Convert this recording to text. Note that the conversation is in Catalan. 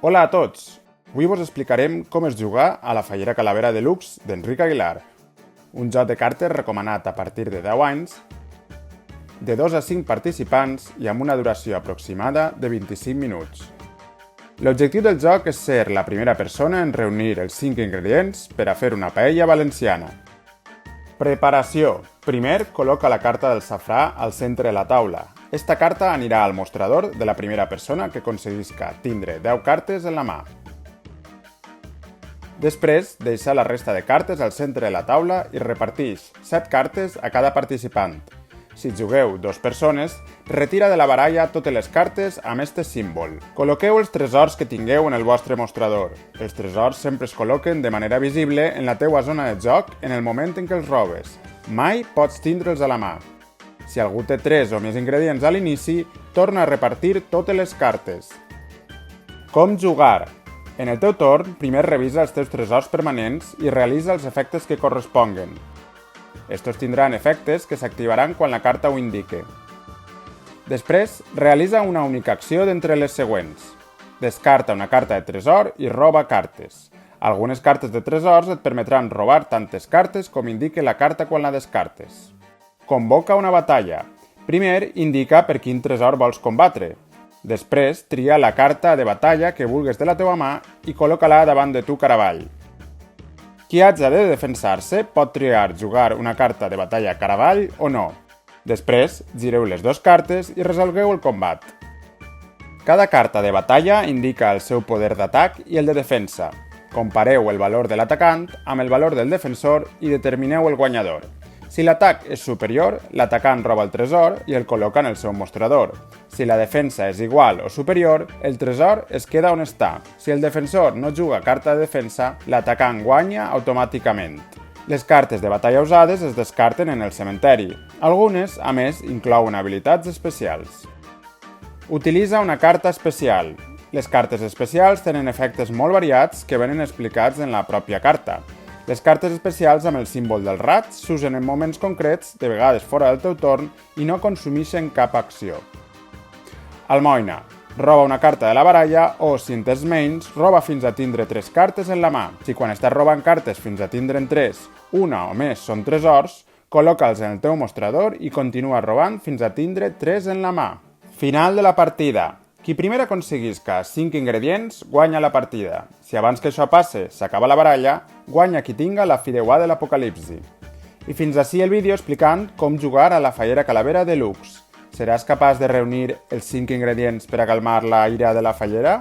Hola a tots! Avui vos explicarem com es juga a la Fallera Calavera Deluxe d'Enric Aguilar, un joc de cartes recomanat a partir de 10 anys, de 2 a 5 participants i amb una duració aproximada de 25 minuts. L'objectiu del joc és ser la primera persona en reunir els 5 ingredients per a fer una paella valenciana. Preparació. Primer, col·loca la carta del safrà al centre de la taula. Esta carta anirà al mostrador de la primera persona que aconseguisca tindre 10 cartes en la mà. Després, deixa la resta de cartes al centre de la taula i repartix 7 cartes a cada participant. Si jugueu 2 persones, retira de la baralla totes les cartes amb este símbol. Col·loqueu els tresors que tingueu en el vostre mostrador. Els tresors sempre es col·loquen de manera visible en la teua zona de joc en el moment en què els robes. Mai pots tindre'ls a la mà. Si algú té 3 o més ingredients a l'inici, torna a repartir totes les cartes. Com jugar? En el teu torn, primer revisa els teus tresors permanents i realitza els efectes que corresponguen. Estos tindran efectes que s'activaran quan la carta ho indique. Després, realitza una única acció d'entre les següents. Descarta una carta de tresor i roba cartes. Algunes cartes de tresors et permetran robar tantes cartes com indique la carta quan la descartes. Convoca una batalla. Primer, indica per quin tresor vols combatre. Després, tria la carta de batalla que vulgues de la teua mà i col·loca-la davant de tu caravall. Qui hagi de defensar-se pot triar jugar una carta de batalla caravall o no. Després, gireu les 2 cartes i resolgueu el combat. Cada carta de batalla indica el seu poder d'atac i el de defensa. Compareu el valor de l'atacant amb el valor del defensor i determineu el guanyador. Si l'atac és superior, l'atacant roba el tresor i el col·loca en el seu mostrador. Si la defensa és igual o superior, el tresor es queda on està. Si el defensor no juga carta de defensa, l'atacant guanya automàticament. Les cartes de batalla usades es descarten en el cementeri. Algunes, a més, inclouen habilitats especials. Utilitza una carta especial. Les cartes especials tenen efectes molt variats que venen explicats en la pròpia carta. Les cartes especials amb el símbol del raig s'usen en moments concrets, de vegades fora del teu torn, i no consumeixen cap acció. Almoina. Roba una carta de la baralla o, si en tens menys, roba fins a tindre 3 cartes en la mà. Si quan estàs robant cartes fins a tindre'n 3, una o més són tresors, col·loca'ls en el teu mostrador i continua robant fins a tindre 3 en la mà. Final de la partida. Qui primer aconseguisca 5 ingredients, guanya la partida. Si abans que això passe s'acaba la baralla, guanya qui tinga la fideuà de l'apocalipsi. I fins ací el vídeo explicant com jugar a la Fallera Calavera Deluxe. Seràs capaç de reunir els 5 ingredients per a calmar la ira de la fallera?